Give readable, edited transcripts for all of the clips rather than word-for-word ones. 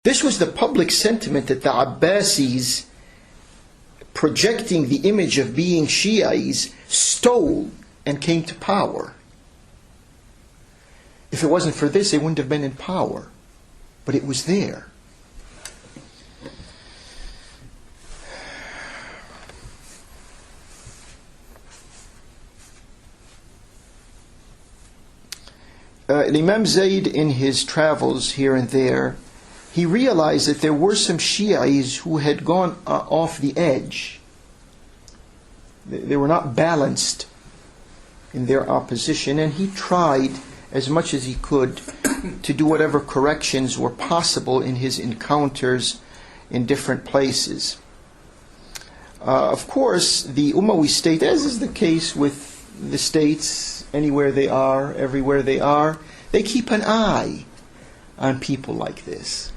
This was the public sentiment that the Abbasis, projecting the image of being Shi'ites, stole and came to power. If it wasn't for this, they wouldn't have been in power. But it was there. Imam Zayd, in his travels here and there, he realized that there were some Shi'ites who had gone off the edge. They were not balanced in their opposition, and he tried as much as he could to do whatever corrections were possible in his encounters in different places. Of course, the Umayyads state, as is the case with the states, anywhere they are, everywhere they are, they keep an eye on people like this.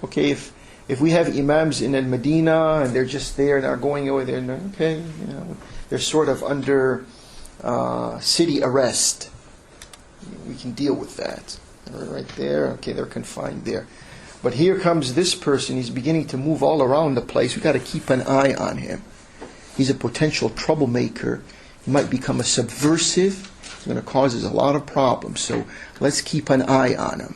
Okay, if we have imams in Medinah and they're just there and are going over there, okay, they're sort of under city arrest. We can deal with that. Right there, okay, they're confined there. But here comes this person, he's beginning to move all around the place. We've got to keep an eye on him. He's a potential troublemaker. He might become a subversive. He's going to cause us a lot of problems. So let's keep an eye on him.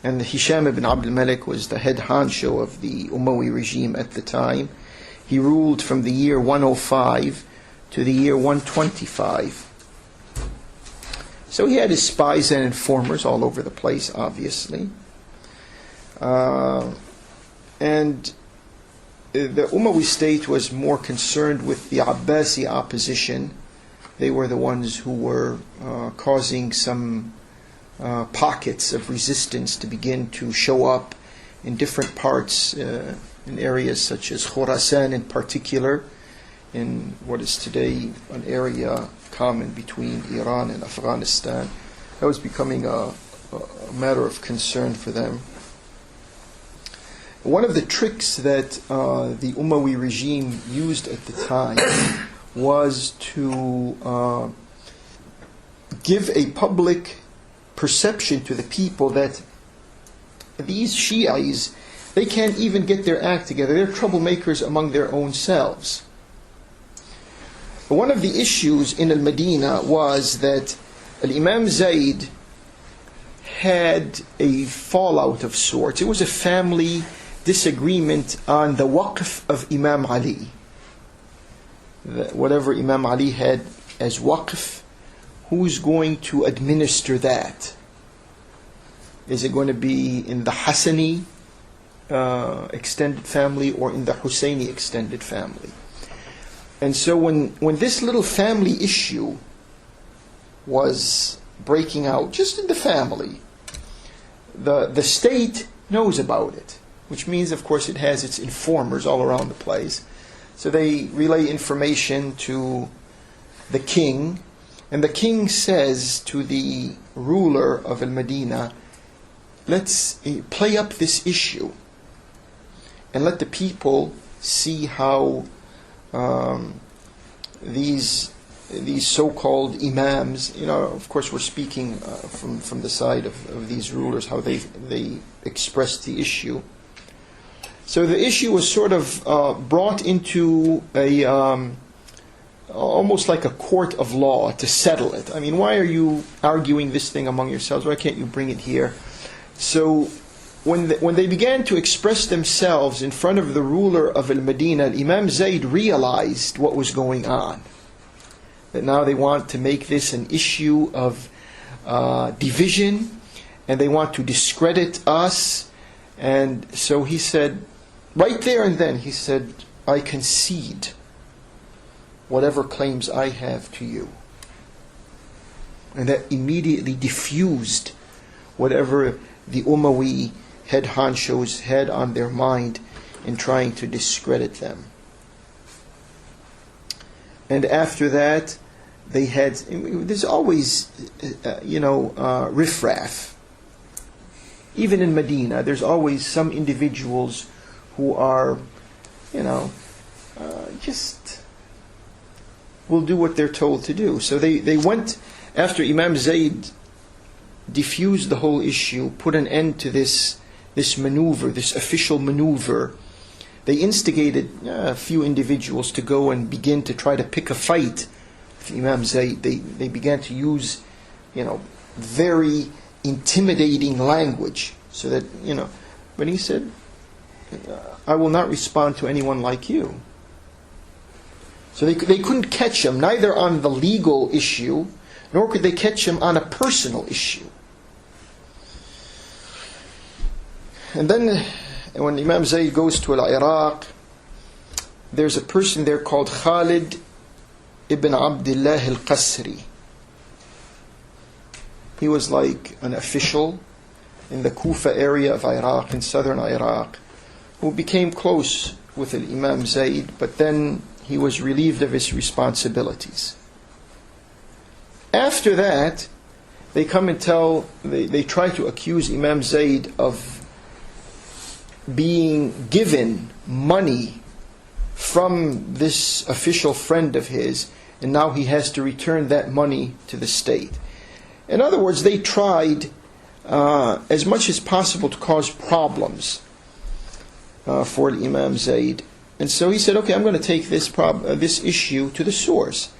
And Hisham ibn Abdul-Malik was the head honcho of the Umayyad regime at the time. He ruled from the year 105 to the year 125. So he had his spies and informers all over the place, obviously. And the Umayyad state was more concerned with the Abbasi opposition. They were the ones who were causing some pockets of resistance to begin to show up in different parts, in areas such as Khurasan in particular, in what is today an area common between Iran and Afghanistan. That was becoming a matter of concern for them. One of the tricks that the Umayyad regime used at the time was to give a public perception to the people that these Shi'ites, they can't even get their act together. They're troublemakers among their own selves. One of the issues in Al-Medina was that Imam Zayd had a fallout of sorts. It was a family disagreement on the waqf of Imam Ali. Whatever Imam Ali had as waqf, who's going to administer that? Is it going to be in the Hassani extended family or in the Husseini extended family? And so when this little family issue was breaking out, just in the family, the state knows about it, which means, of course, it has its informers all around the place. So they relay information to the king, and the king says to the ruler of Al-Medina, let's play up this issue and let the people see how these so-called imams, of course we're speaking from the side of these rulers, how they expressed the issue. So the issue was sort of brought into a almost like a court of law to settle it. I mean, why are you arguing this thing among yourselves? Why can't you bring it here? So when they began to express themselves in front of the ruler of Al-Medina, Imam Zayd realized what was going on. That now they want to make this an issue of division, and they want to discredit us. And so he said, right there and then, he said, I concede whatever claims I have to you. And that immediately diffused whatever the Umayyad head honchos had on their mind in trying to discredit them. And after that, they had, there's always, riffraff. Even in Medina, there's always some individuals who are, just will do what they're told to do. So they went after Imam Zayd defuse the whole issue, put an end to this maneuver, this official maneuver. They instigated a few individuals to go and begin to try to pick a fight with Imam Zayd. They began to use, very intimidating language, so that, but he said, I will not respond to anyone like you. So they couldn't catch him, neither on the legal issue, nor could they catch him on a personal issue. And then, when Imam Zayd goes to Iraq, there's a person there called Khalid ibn Abdullah al-Qasri. He was like an official in the Kufah area of Iraq, in southern Iraq, who became close with Imam Zayd, but then he was relieved of his responsibilities. After that, they come and they try to accuse Imam Zayd of being given money from this official friend of his, and now he has to return that money to the state. In other words, they tried as much as possible to cause problems for Imam Zayd. And so he said, okay, I'm going to take this issue to the source.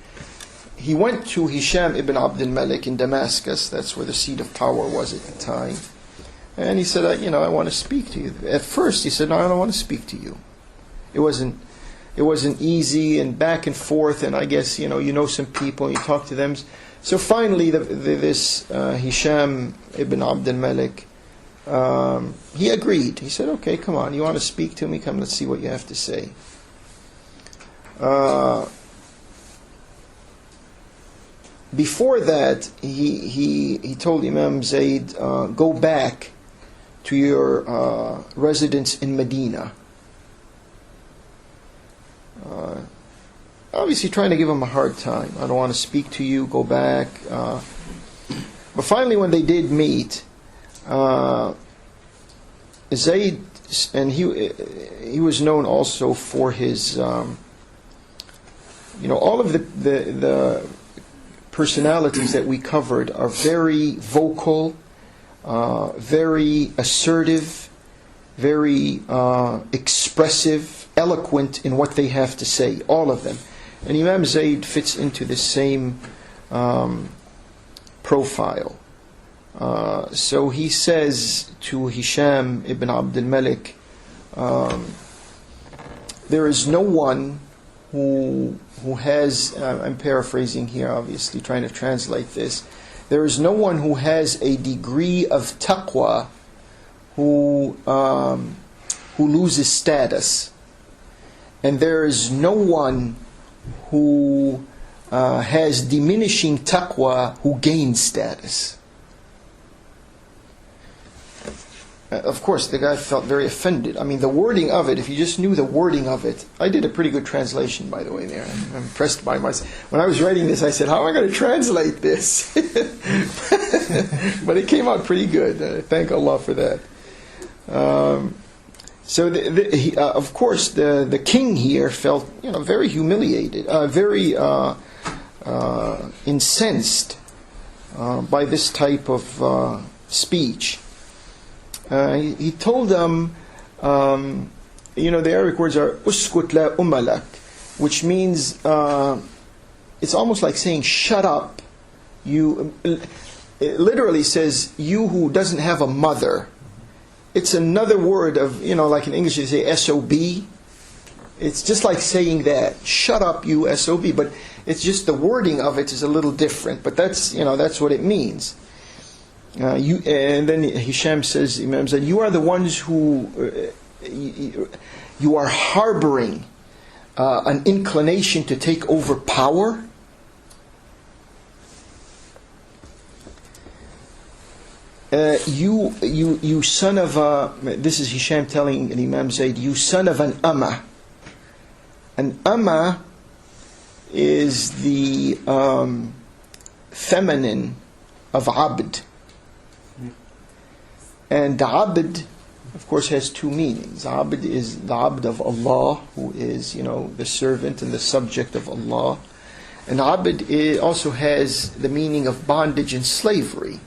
He went to Hisham ibn Abdul-Malik in Damascus. That's where the seat of power was at the time. And he said, I want to speak to you. At first he said, no, I don't want to speak to you. It wasn't easy, and back and forth, and I guess, you know some people, and you talk to them. So finally, this Hisham ibn Abdul-Malik, he agreed. He said, okay, come on, you want to speak to me? Come, let's see what you have to say. Before that, he told Imam Zayd, go back to your residence in Medinah. Obviously trying to give him a hard time. I don't want to speak to you, go back. But finally when they did meet, Zayd, and he was known also for his, all of the personalities that we covered are very vocal, very assertive, very expressive, eloquent in what they have to say, all of them. And Imam Zayd fits into the same profile. So he says to Hisham ibn Abdul-Malik, there is no one who has, I'm paraphrasing here obviously, trying to translate this, there is no one who has a degree of taqwa who loses status, and there is no one who has diminishing taqwa who gains status. Of course, the guy felt very offended. I mean, the wording of it, if you just knew the wording of it, I did a pretty good translation, by the way, there. I'm impressed by myself. When I was writing this, I said, how am I going to translate this? But it came out pretty good. Thank Allah for that. So, of course, the king here felt, very humiliated, very incensed by this type of speech. He told them, the Arabic words are uskut la umalak, which means it's almost like saying shut up. It literally says you who doesn't have a mother. It's another word of, like in English they say SOB. It's just like saying that, shut up you SOB, but it's just the wording of it is a little different, but that's what it means. And then Hisham says, Imam said, you are the ones who you are harboring an inclination to take over power. You son of a, this is Hisham telling Imam Zayd, you son of an amma. An amma is the feminine of abd. And abd, of course, has two meanings. Abd is the abd of Allah, who is, the servant and the subject of Allah. And abd also has the meaning of bondage and slavery.